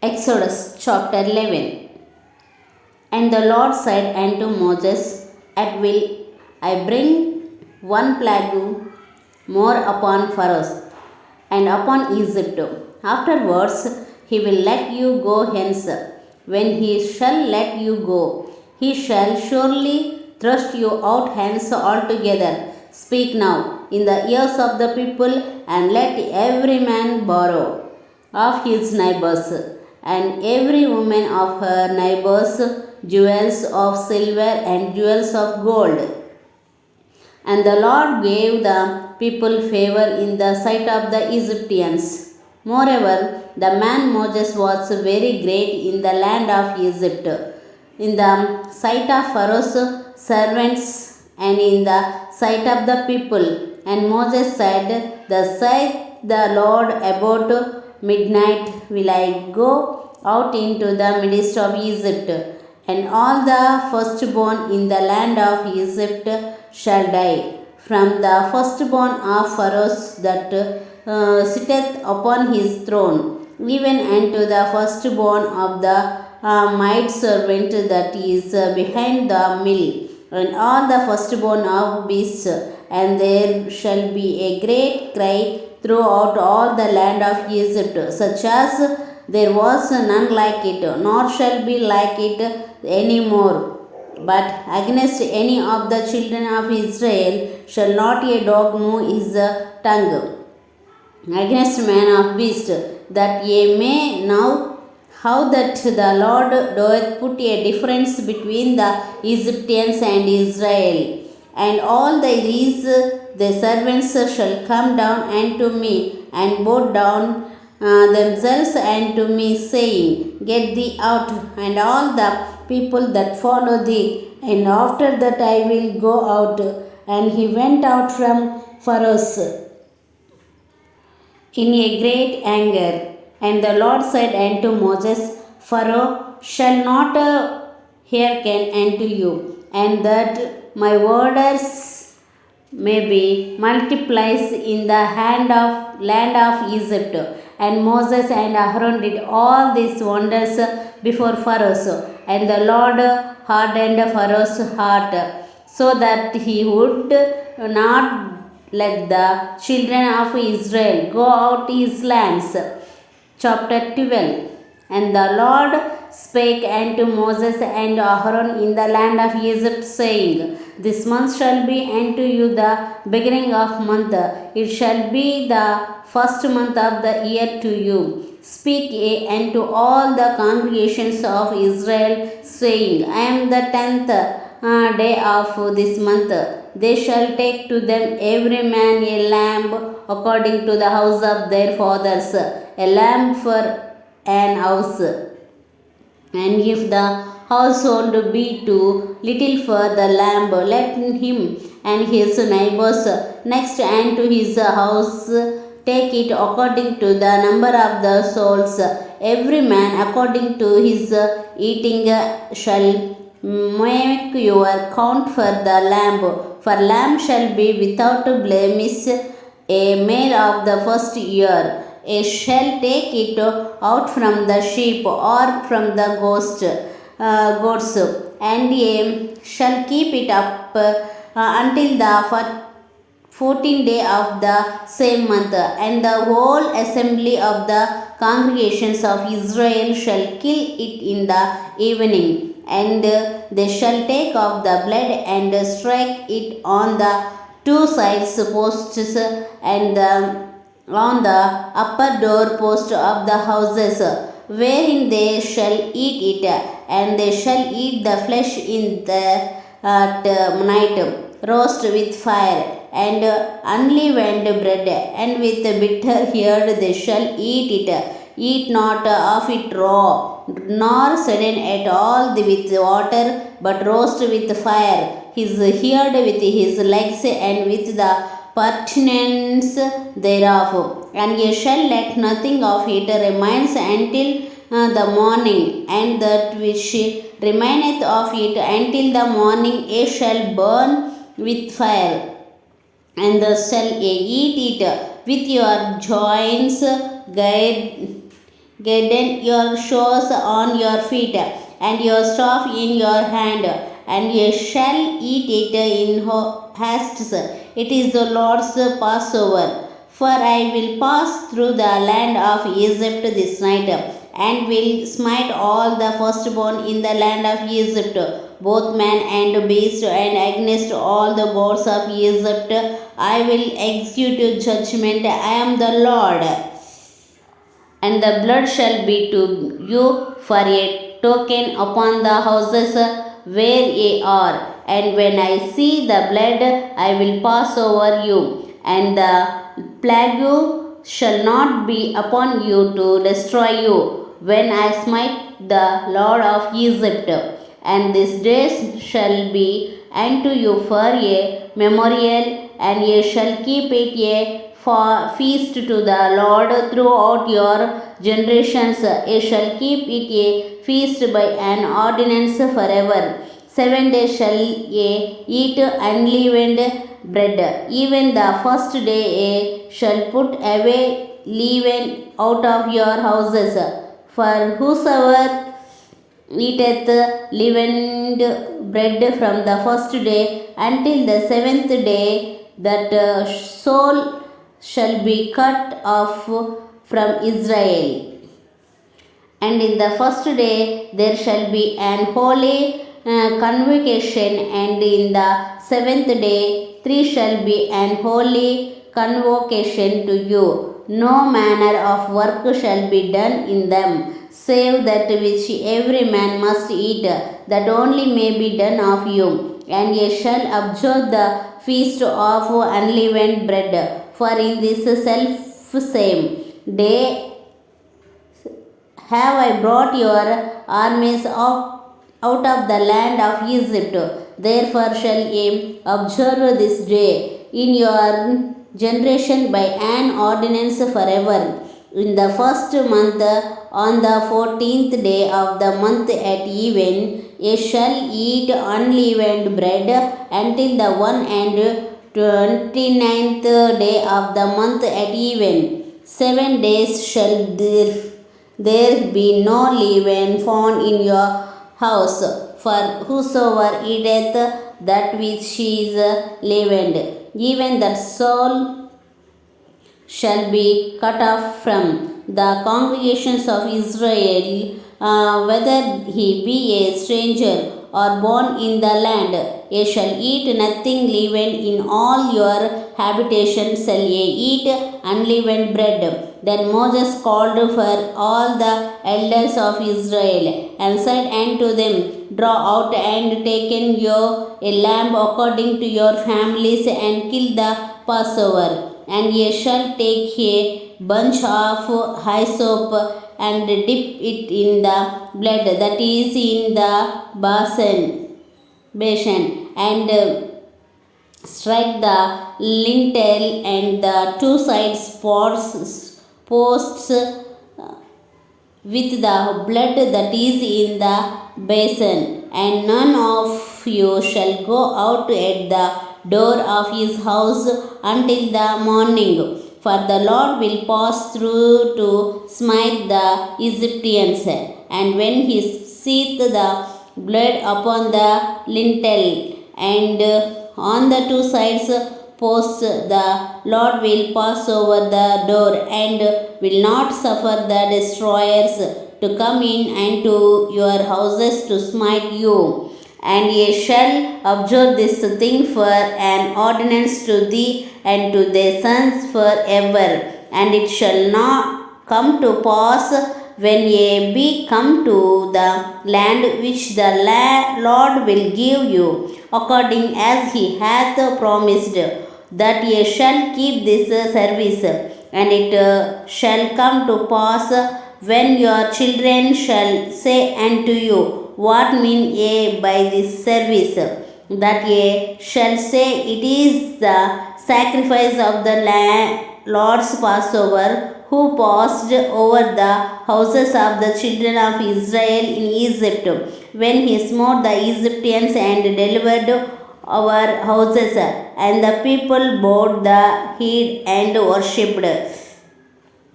Exodus chapter 11. And the Lord said unto Moses, At will I bring one plague more upon Pharaoh and upon Egypt. Afterwards he will let you go hence. When he shall let you go, he shall surely thrust you out hence altogether. Speak now in the ears of the people, and let every man borrow of his neighbors, and every woman of her neighbors jewels of silver and jewels of gold. And the Lord gave the people favor in the sight of the Egyptians. Moreover, the man Moses was very great in the land of Egypt, in the sight of Pharaoh's servants and in the sight of the people. And Moses said, Thus saith the Lord, about midnight will I go out into the midst of Egypt, and all the firstborn in the land of Egypt shall die, from the firstborn of Pharaoh that sitteth upon his throne, even unto the firstborn of the maidservant that is behind the mill, and all the firstborn of beasts. And there shall be a great cry throughout all the land of Egypt, such as there was none like it, nor shall be like it any more. But against any of the children of Israel shall not a dog move his tongue against man of beast, that ye may know how that the Lord doeth put a difference between the Egyptians and Israel. And all these the servants shall come down unto me, and bow down themselves unto me, saying, Get thee out, and all the people that follow thee. And after that I will go out. And he went out from Pharaoh in a great anger. And the Lord said unto Moses, Pharaoh shall not hearken unto you, and that my orders may be multiplies in the land of Egypt. And Moses and Aaron did all these wonders before Pharaoh, and the Lord hardened Pharaoh's heart, so that he would not let the children of Israel go out his lands. Chapter 12. And the Lord spake unto Moses and Aaron in the land of Egypt, saying, This month shall be unto you the beginning of month. It shall be the first month of the year to you. Speak ye unto all the congregations of Israel, saying, I am the 10th day of this month. They shall take to them every man a lamb according to the house of their fathers, a lamb for an house. And if the household be too little for the lamb, let him and his neighbors next unto his house take it according to the number of the souls. Every man according to his eating shall make your count for the lamb. For lamb shall be without blemish, a male of the first year. A shall take it out from the sheep or from the goats, and a shall keep it up until the 14th day of the same month. And the whole assembly of the congregations of Israel shall kill it in the evening. And they shall take off the blood and strike it on the two sides posts and on the upper door post of the houses, wherein they shall eat it, and they shall eat the flesh in the night, roast with fire, and unleavened bread, and with bitter heard they shall eat it. Eat not of it raw, nor sodden at all with water, but roast with fire, his heard with his legs, and with the pertinence thereof. And ye shall let nothing of it remains until the morning, and that which remaineth of it until the morning ye shall burn with fire. And thus shall ye eat it with your joints Guidon your shoes on your feet, and your staff in your hand, and ye shall eat it in hastes. It is the Lord's Passover. For I will pass through the land of Egypt this night, and will smite all the firstborn in the land of Egypt, both man and beast, and against all the gods of Egypt I will execute judgment. I am the Lord. And the blood shall be to you for a token upon the houses where ye are. And when I see the blood, I will pass over you, and the plague shall not be upon you to destroy you, when I smite the Lord of Egypt. And this day shall be unto you for a memorial, and ye shall keep it a for feast to the Lord throughout your generations. Ye shall keep it a feast by an ordinance forever. 7 days shall ye eat unleavened bread. Even the first day ye shall put away leaven out of your houses. For whosoever eateth leavened bread from the first day until the seventh day, that soul shall be cut off from Israel. And in the first day there shall be an holy convocation, and in the seventh day three shall be an holy convocation to you. No manner of work shall be done in them, save that which every man must eat, that only may be done of you. And ye shall observe the feast of unleavened bread. For in this self same day have I brought your armies out of the land of Egypt. Therefore shall ye observe this day in your generation by an ordinance forever. In the first month, on the 14th day of the month at even, ye shall eat unleavened bread until the 29th day of the month at even. 7 days shall there be no leaven found in your house. For whosoever eateth that which is leavened, even that soul shall be cut off from the congregations of Israel, whether he be a stranger or born in the land. Ye shall eat nothing leavened in all your habitations, shall ye eat unleavened bread. Then Moses called for all the elders of Israel, and said unto them, Draw out and taken you a lamb according to your families, and kill the Passover. And ye shall take a bunch of hyssop, and dip it in the blood that is in the basin, and strike the lintel and the two sides posts with the blood that is in the basin. And none of you shall go out at the door of his house until the morning. For the Lord will pass through to smite the Egyptians. And when he seeth the blood upon the lintel and on the two sides posts, the Lord will pass over the door, and will not suffer the destroyers to come in unto your houses to smite you. And ye shall observe this thing for an ordinance to thee and to thy sons forever. And it shall not come to pass, when ye be come to the land which the Lord will give you, according as he hath promised, that ye shall keep this service. And it shall come to pass, when your children shall say unto you, What mean ye by this service? That ye shall say, It is the sacrifice of the Lord's Passover, who passed over the houses of the children of Israel in Egypt, when he smote the Egyptians and delivered our houses. And the people bowed the head and worshipped.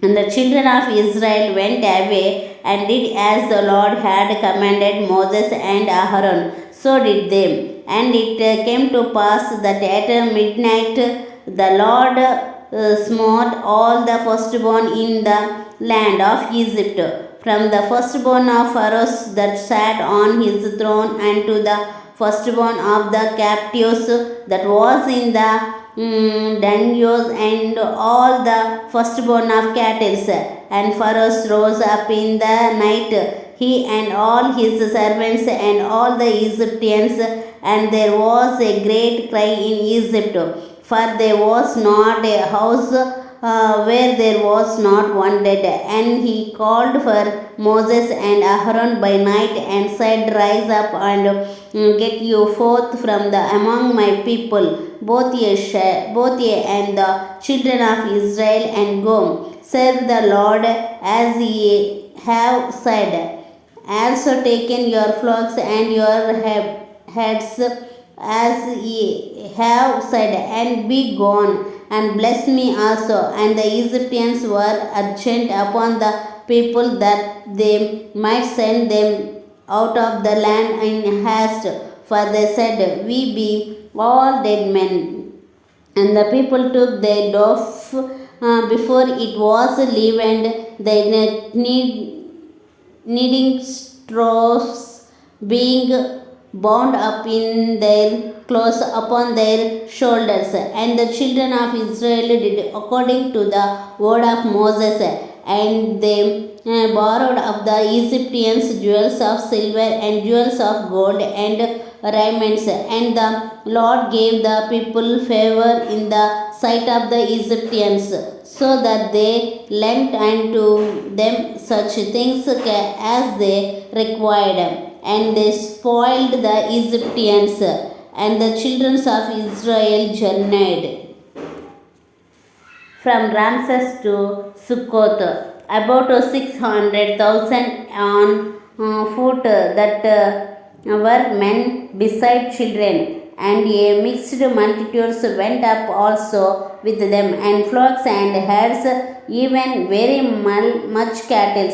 And the children of Israel went away and did as the Lord had commanded Moses and Aaron. So did they. And it came to pass that at midnight the Lord smote all the firstborn in the land of Egypt, from the firstborn of Pharaoh that sat on his throne, and to the firstborn of the captives that was in the dunghill, and all the firstborn of cattle. And Pharaoh rose up in the night, he and all his servants and all the Egyptians, and there was a great cry in Egypt, for there was not a house where there was not one dead. And he called for Moses and Aaron by night and said, Rise up and get you forth from the among my people, both ye and the children of Israel, and go serve the Lord as ye have said. Also taken your flocks and your heads as ye have said, and be gone, and bless me also. And the Egyptians were urgent upon the people that they might send them out of the land in haste, for they said, We be all dead men. And the people took their dough before it was leavened, their kneading straws being bound up in their clothes upon their shoulders. And the children of Israel did according to the word of Moses, and they borrowed of the Egyptians jewels of silver and jewels of gold and raiments. And the Lord gave the people favor in the sight of the Egyptians, so that they lent unto them such things as they required. And they spoiled the Egyptians, and the children of Israel journeyed from Ramses to Succoth, about 600,000 on foot, that were men beside children. And a mixed multitudes went up also with them, and flocks and herds, even very much cattle.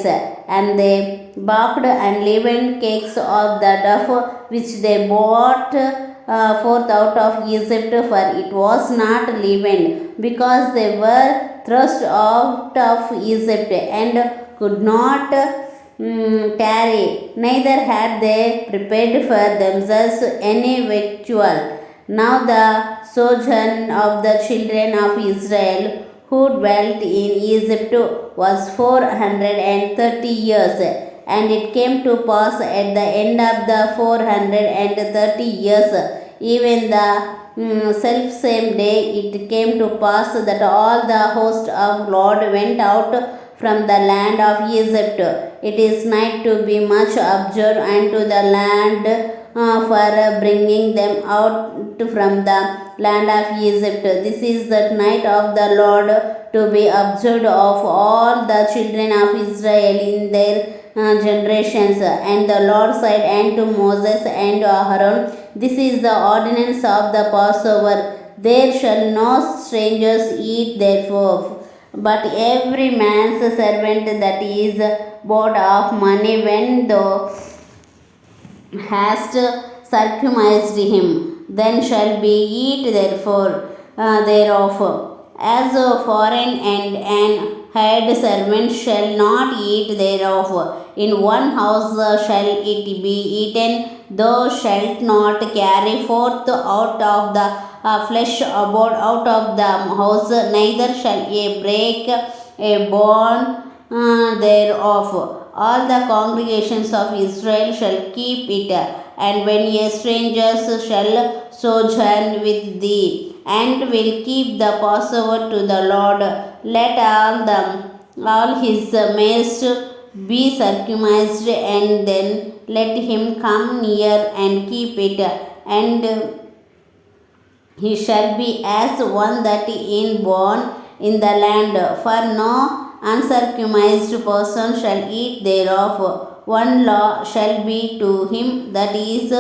And they baked unleavened cakes of the dough which they brought forth out of Egypt, for it was not leavened, because they were thrust out of Egypt, and could not tarry, neither had they prepared for themselves any victual. Now the sojourn of the children of Israel who dwelt in Egypt was 430 years. And it came to pass at the end of the 430 years, even the self same day, it came to pass that all the host of Lord went out from the land of Egypt. It is night to be much observed unto the land for bringing them out from the land of Egypt. This is the night of the Lord to be observed of all the children of Israel in their generations. And the Lord said unto Moses and Aaron, This is the ordinance of the Passover. There shall no strangers eat thereof, but every man's servant that is bought of money, when thou hast circumcised him, then shall be eat therefore thereof. As a foreign and an hired servant shall not eat thereof. In one house shall it be eaten. Thou shalt not carry forth out of the flesh about out of the house, neither shall ye break a bone thereof. All the congregations of Israel shall keep it. And when ye strangers shall sojourn with thee, and will keep the Passover to the Lord, let all his males be circumcised, and then let him come near and keep it, and he shall be as one that is born in the land, for no uncircumcised person shall eat thereof. One law shall be to him that is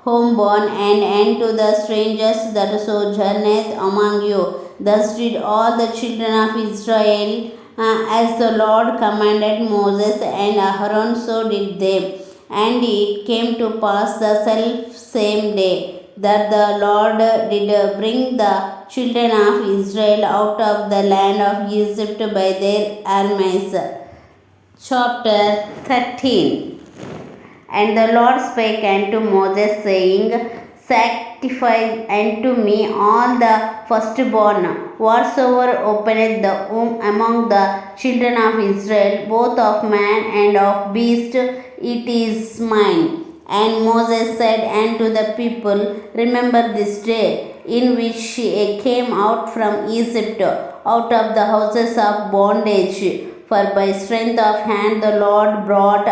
homeborn, and to the strangers that sojourneth among you. Thus did all the children of Israel as the Lord commanded Moses and Aaron, so did they. And it came to pass the self same day that the Lord did bring the children of Israel out of the land of Egypt by their armies. Chapter 13. And the Lord spake unto Moses, saying, Sanctify unto me all the firstborn, whatsoever openeth the womb among the children of Israel, both of man and of beast, it is mine. And Moses said unto the people, Remember this day in which ye came out from Egypt, out of the houses of bondage. For by strength of hand the Lord brought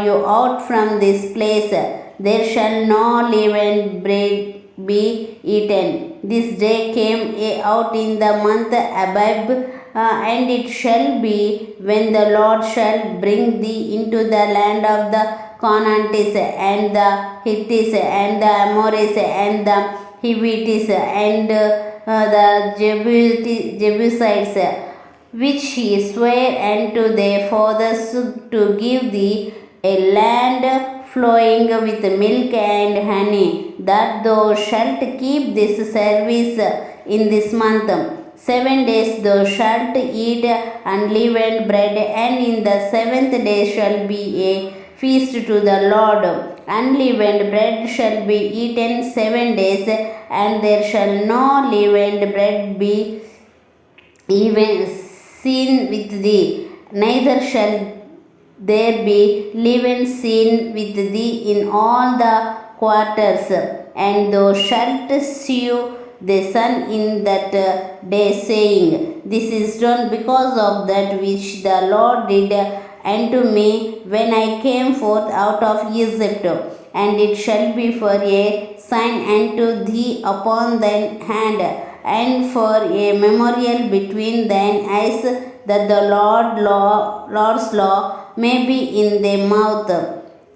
you out from this place. There shall no leavened bread be eaten. This day came ye out in the month Abib, and it shall be when the Lord shall bring thee into the land of the Canaanites and the Hittites and the Amorites and the Hivites and the Jebusites, which he sware unto their fathers to give thee, a land flowing with milk and honey, that thou shalt keep this service in this month. 7 days thou shalt eat unleavened bread, and in the seventh day shall be a feast to the Lord. Unleavened bread shall be eaten 7 days, and there shall no leavened bread be even seen with thee, neither shall there be leaven seen with thee in all the quarters, and thou shalt sew the sun in that day, saying, This is done because of that which the Lord did unto me when I came forth out of Egypt. And it shall be for a sign unto thee upon thine hand, and for a memorial between thine eyes, that the Lord's law may be in their mouth.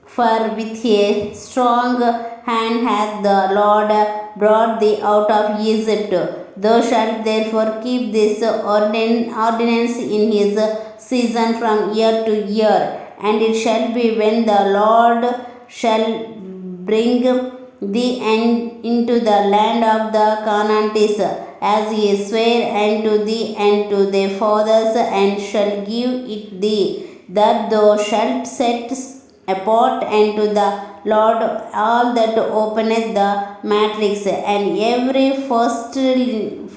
For with a strong hand hath the Lord brought thee out of Egypt. Thou shalt therefore keep this ordinance in his season from year to year. And it shall be when the Lord shall bring thee into the land of the Canaanites, as he sware unto thee and to their fathers, and shall give it thee, that thou shalt set apart unto the Lord all that openeth the matrix, and every firstling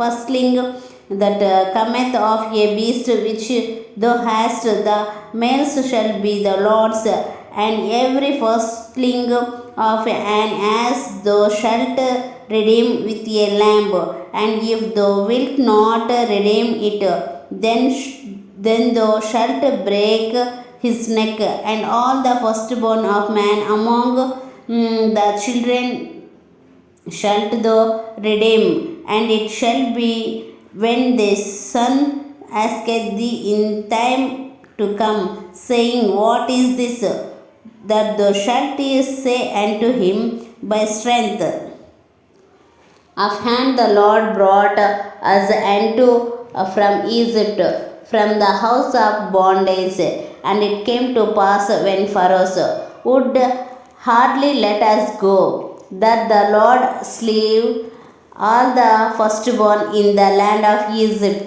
that cometh of a beast which thou hast, the males shall be the Lord's, and every firstling of an ass thou shalt redeem with a lamb. And if thou wilt not redeem it, then thou shalt break his neck. And all the firstborn of man among the children shalt thou redeem. And it shall be when the son asketh thee in time to come, saying, What is this? That thou shalt say unto him, By strength of hand the Lord brought us unto from Egypt, from the house of bondage. And it came to pass when Pharaoh would hardly let us go, that the Lord slew all the firstborn in the land of Egypt,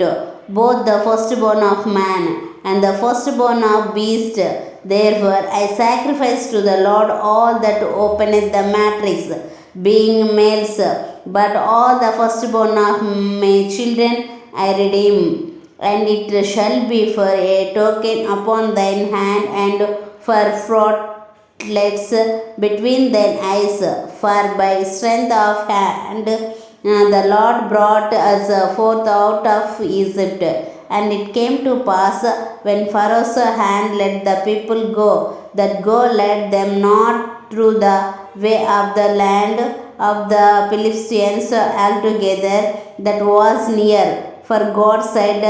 both the firstborn of man and the firstborn of beast. Therefore I sacrifice to the Lord all that openeth the matrix, being males, but all the firstborn of my children I redeem. And it shall be for a token upon thine hand, and for frontlets between thine eyes. For by strength of hand the Lord brought us forth out of Egypt. And it came to pass when Pharaoh's hand let the people go, that go led them not through the way of the land of the Philistines altogether that was near. For God said,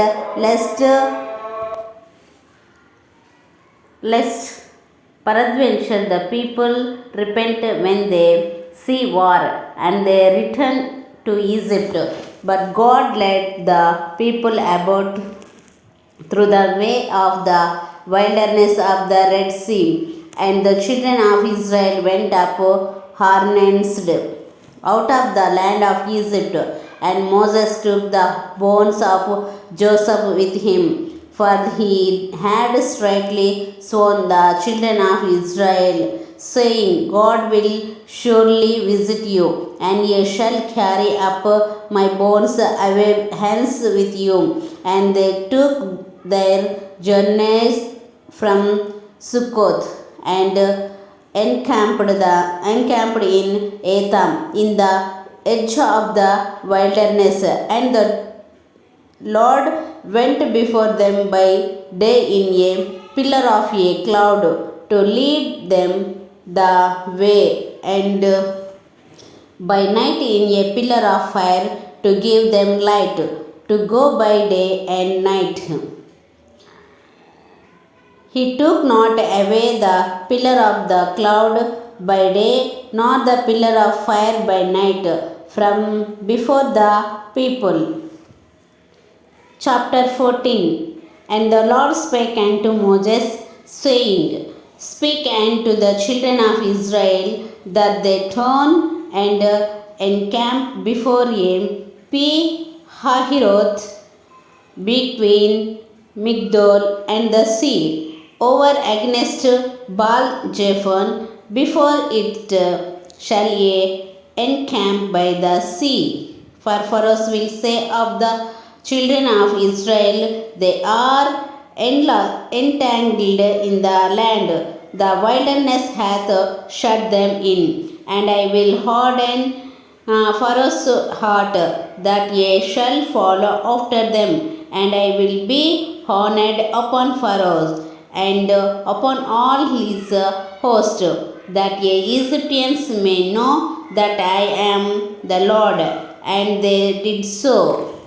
lest peradventure the people repent when they see war, and they return to Egypt. But God led the people about through the way of the wilderness of the Red Sea. And the children of Israel went up harnessed out of the land of Egypt. And Moses took the bones of Joseph with him, for he had straightly sworn the children of Israel, saying, God will surely visit you, and ye shall carry up my bones away hence with you. And they took their journeys from Succoth and encamped in Etham in the edge of the wilderness. And the Lord went before them by day in a pillar of a cloud to lead them the way, and by night in a pillar of fire to give them light to go by day and night. He took not away the pillar of the cloud by day, nor the pillar of fire by night from before the people. Chapter 14. And the Lord spake unto Moses, saying, Speak unto the children of Israel that they turn and encamp before him Pi Hahiroth between Migdol and the sea, over against Baal Zephon, before it shall ye encamp by the sea. For Pharaoh will say of the children of Israel, they are entangled in the land, the wilderness hath shut them in. And I will harden Pharaoh's heart, that ye shall follow after them, and I will be honored upon Pharaoh and upon all his host, that ye Egyptians may know that I am the Lord. And they did so.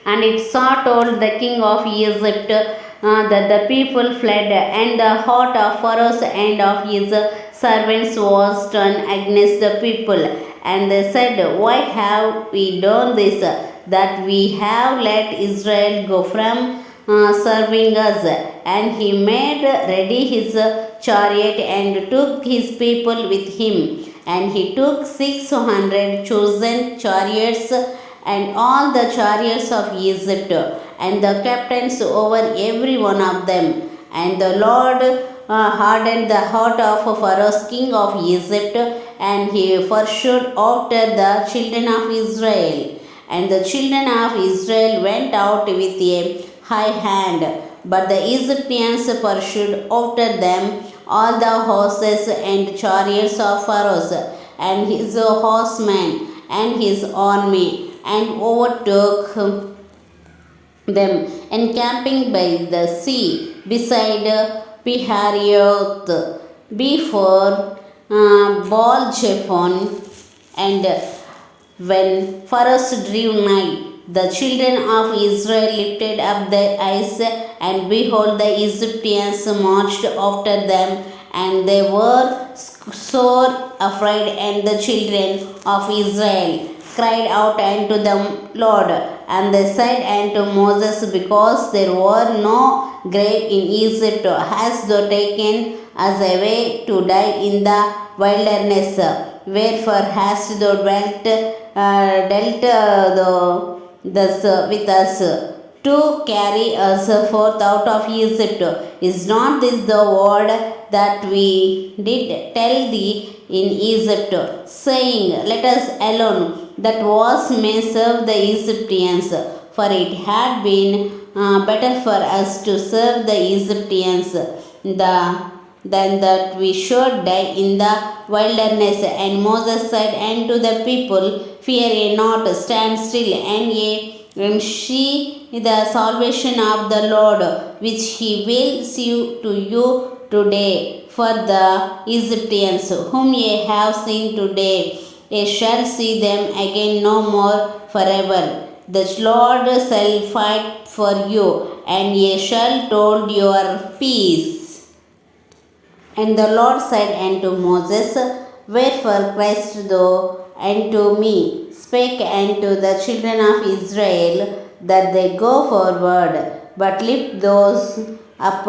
And it saw told the king of Egypt that the people fled, and the heart of Pharaoh and of his servants was turned against the people. And they said, Why have we done this, that we have let Israel go from serving us? And he made ready his chariot and took his people with him. And he took 600 chosen chariots and all the chariots of Egypt, and the captains over every one of them. And the Lord hardened the heart of Pharaoh king of Egypt, and he pursued after the children of Israel. And the children of Israel went out with a high hand, but the Egyptians pursued after them all the horses and chariots of Pharaoh, and his horsemen and his army, and overtook them, encamping by the sea beside Piharioth, before Baal Zephon. And when Pharaoh drew nigh, the children of Israel lifted up their eyes, and behold, the Egyptians marched after them, and they were sore afraid. And the children of Israel cried out unto the Lord, and they said unto Moses, Because there were no grave in Egypt, hast thou taken us away to die in the wilderness? Wherefore hast thou dealt thus with us, to carry us forth out of Egypt? Is not this the word that we did tell thee in Egypt, saying, Let us alone, that was may serve the Egyptians? For it had been better for us to serve the Egyptians than that we should die in the wilderness. And Moses said unto the people, Fear ye not, stand still, and see the salvation of the Lord, which he will see to you today. For the Egyptians whom ye have seen today, ye shall see them again no more forever. The Lord shall fight for you, and ye shall hold your peace. And the Lord said unto Moses, Wherefore criest thou unto me? Spake unto the children of Israel that they go forward, but lift those up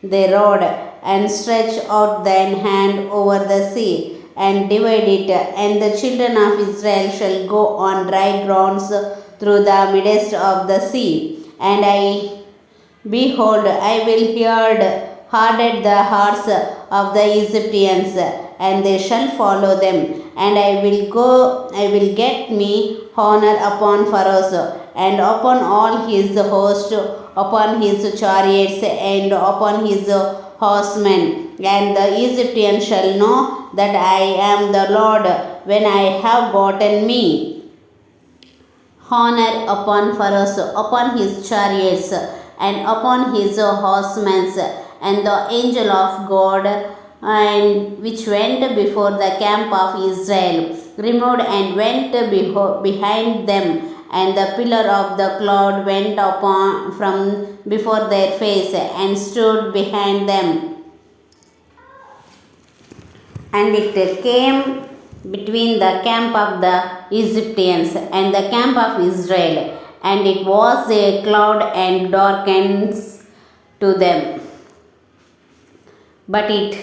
the rod, and stretch out thine hand over the sea, and divide it, and the children of Israel shall go on dry grounds through the midst of the sea. And I Behold, I will harden the hearts of the Egyptians, and they shall follow them. And I will get me honor upon Pharaoh, and upon all his host, upon his chariots, and upon his horsemen. And the Egyptians shall know that I am the Lord when I have gotten me honor upon Pharaoh, upon his chariots, and upon his horsemen. And the angel of God, and which went before the camp of Israel, removed and went behind them, and the pillar of the cloud went upon from before their face, and stood behind them, and it came between the camp of the Egyptians and the camp of Israel, and it was a cloud and darkness to them. But it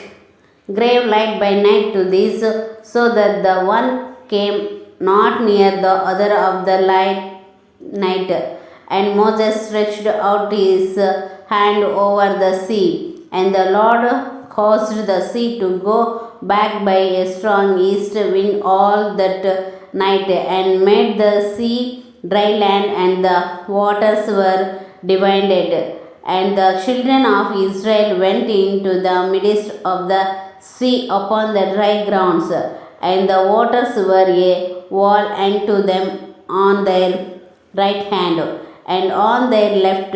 gave light by night to these, so that the one came not near the other of the night. And Moses stretched out his hand over the sea, and the Lord caused the sea to go back by a strong east wind all that night, and made the sea dry land, and the waters were divided. And the children of Israel went into the midst of the sea upon the dry grounds, and the waters were a wall unto them on their right hand and on their left.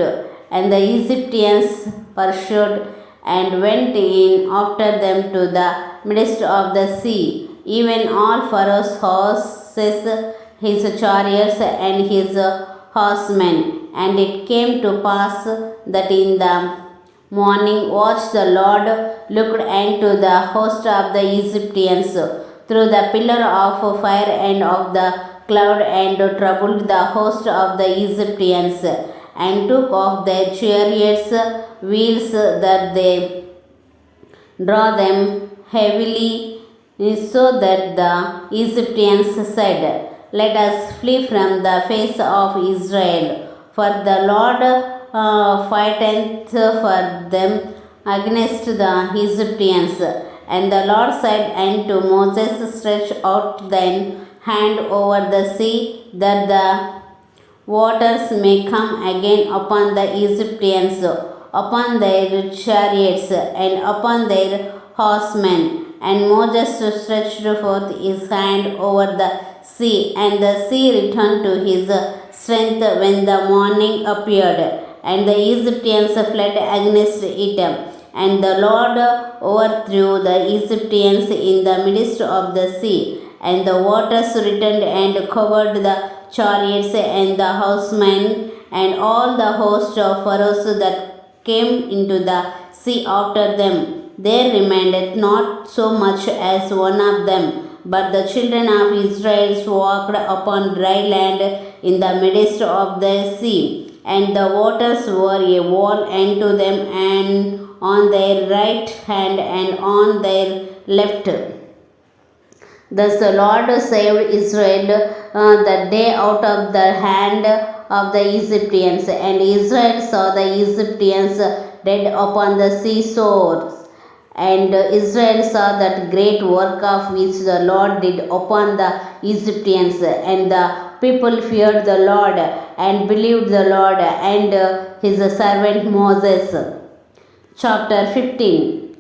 And the Egyptians pursued and went in after them to the midst of the sea, even all Pharaoh's horses, his chariots, and his horsemen. And it came to pass that in the morning watch the Lord looked unto the host of the Egyptians through the pillar of fire and of the cloud, and troubled the host of the Egyptians, and took off their chariots' wheels, that they draw them heavily, so that the Egyptians said, Let us flee from the face of Israel, for the Lord fighteth for them against the Egyptians. And the Lord said unto Moses, Stretch out thine hand over the sea, that the waters may come again upon the Egyptians, upon their chariots, and upon their horsemen. And Moses stretched forth his hand over the sea, and the sea returned to his strength when the morning appeared, and the Egyptians fled against it. And the Lord overthrew the Egyptians in the midst of the sea, and the waters returned and covered the chariots and the horsemen, and all the host of Pharaoh that came into the sea after them. There remained not so much as one of them. But the children of Israel walked upon dry land in the midst of the sea, and the waters were a wall unto them, and on their right hand and on their left. Thus the Lord saved Israel that day out of the hand of the Egyptians, and Israel saw the Egyptians dead upon the seashores. And Israel saw that great work of which the Lord did upon the Egyptians, and the people feared the Lord and believed the Lord and his servant Moses. Chapter 15.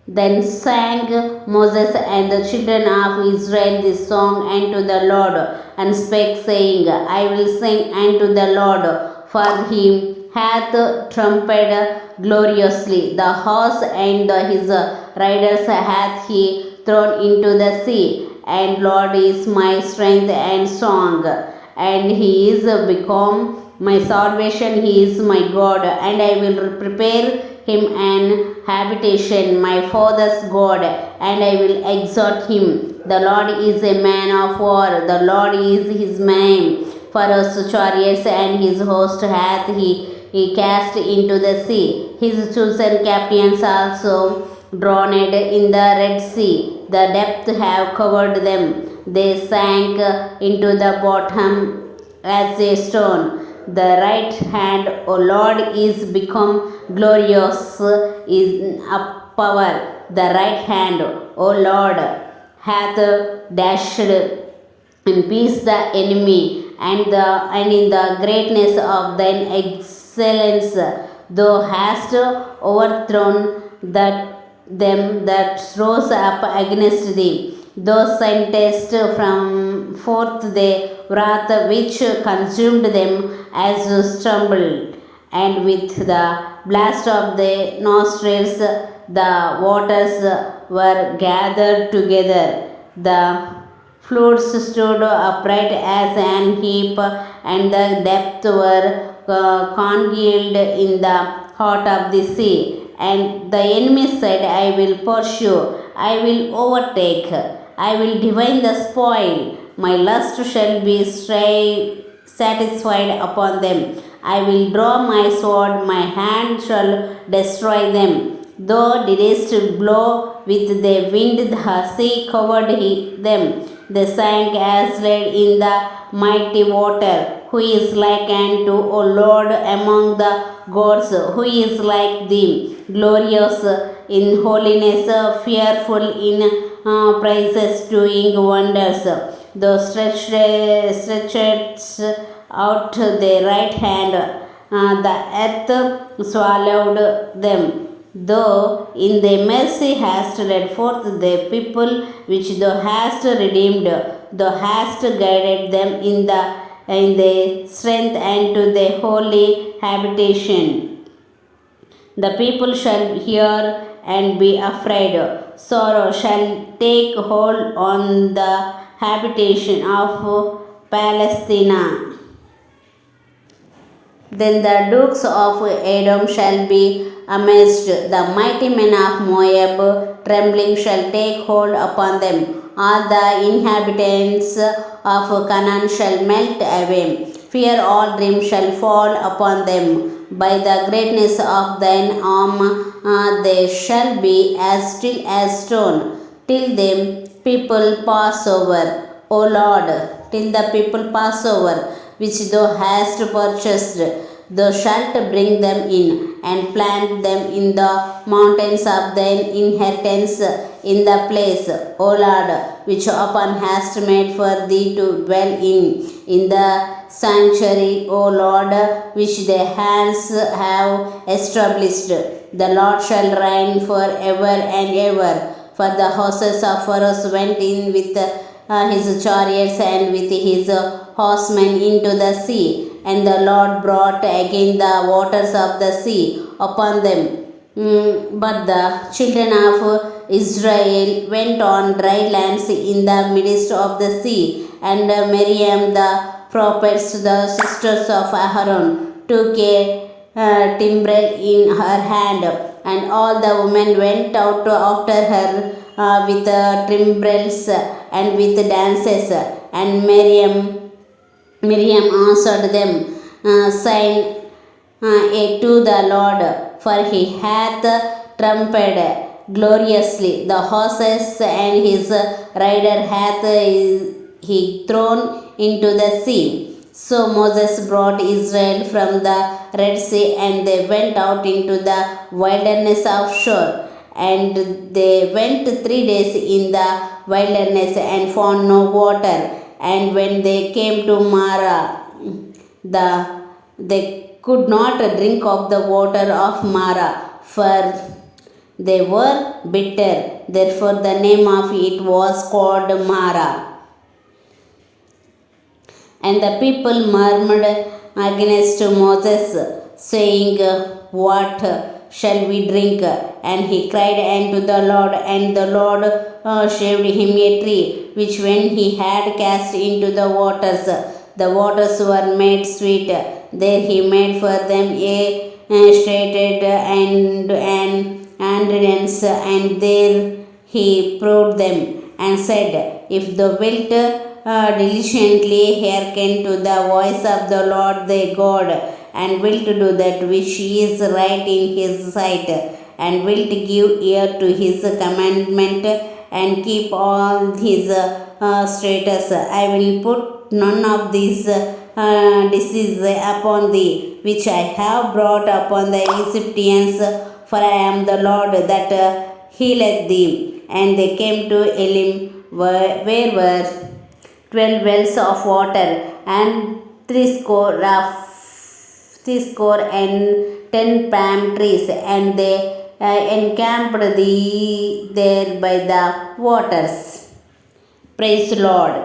Then sang Moses and the children of Israel this song unto the Lord, and spake, saying, I will sing unto the Lord, for he hath trumpeted gloriously. The horse and his riders hath he thrown into the sea. And Lord is my strength and song, and he is become my salvation. He is my God, and I will prepare him an habitation, my father's God, and I will exalt him. The Lord is a man of war, the Lord is his name. Pharaoh's chariots and his host hath he he cast into the sea. His chosen captains also drowned in the Red Sea. The depth have covered them. They sank into the bottom as a stone. The right hand, O Lord, is become glorious in power. The right hand, O Lord, hath dashed in peace the enemy, and in the greatness of thine excellence thou hast overthrown that them that rose up against thee. Thou sentest from forth the wrath which consumed them as stubble, and with the blast of the nostrils the waters were gathered together. The floods stood upright as an heap, and the depths were congealed in the heart of the sea. And the enemy said, I will pursue, I will overtake, I will divide the spoil. My lust shall be satisfied upon them. I will draw my sword, my hand shall destroy them. Thou didst blow with the wind, the sea covered them. They sank as lead in the mighty water. Who is like unto, O Lord, among the gods? Who is like thee? Glorious in holiness, fearful in praises, doing wonders. Thou stretchest out the right hand, the earth swallowed them. Though in thy mercy hast led forth the people which thou hast redeemed, thou hast guided them in the strength and to the holy habitation. The people shall hear and be afraid. Sorrow shall take hold on the habitation of Palestina. Then the dukes of Edom shall be amazed. The mighty men of Moab trembling shall take hold upon them. All the inhabitants of Canaan shall melt away. Fear all dreams shall fall upon them. By the greatness of thine arm they shall be as still as stone, till the people pass over. O Lord, till the people pass over, which thou hast purchased. Thou shalt bring them in, and plant them in the mountains of thine inheritance, in the place, O Lord, which upon hast made for thee to dwell in the sanctuary, O Lord, which thy hands have established. The Lord shall reign for ever and ever. For the horses of Pharaoh went in with his chariots and with his horsemen into the sea, and the Lord brought again the waters of the sea upon them. But the children of Israel went on dry lands in the midst of the sea, and Miriam the prophetess, the sisters of Aaron, took a timbrel in her hand, and all the women went out after her with timbrels and with dances. And Miriam answered them, Sing to the Lord, for he hath trumpeted gloriously. The horses and his rider hath he thrown into the sea. So Moses brought Israel from the Red Sea, and they went out into the wilderness of Shur. And they went 3 days in the wilderness and found no water. And when they came to Marah, they could not drink of the water of Marah, for they were bitter. Therefore the name of it was called Marah. And the people murmured against Moses, saying, What shall we drink? And he cried unto the Lord, and the Lord shewed him a tree, which when he had cast into the waters were made sweet. There he made for them a shaded and an endurance, and there he proved them, and said, If thou wilt diligently hearken to the voice of the Lord thy God, and wilt do that which is right in his sight, and wilt give ear to his commandment, and keep all his statutes. I will put none of these disease upon thee, which I have brought upon the Egyptians, for I am the Lord that healeth thee. And they came to Elim, where were 12 wells of water, and threescore and 10 palm trees, and they encamped thee there by the waters. Praise the Lord.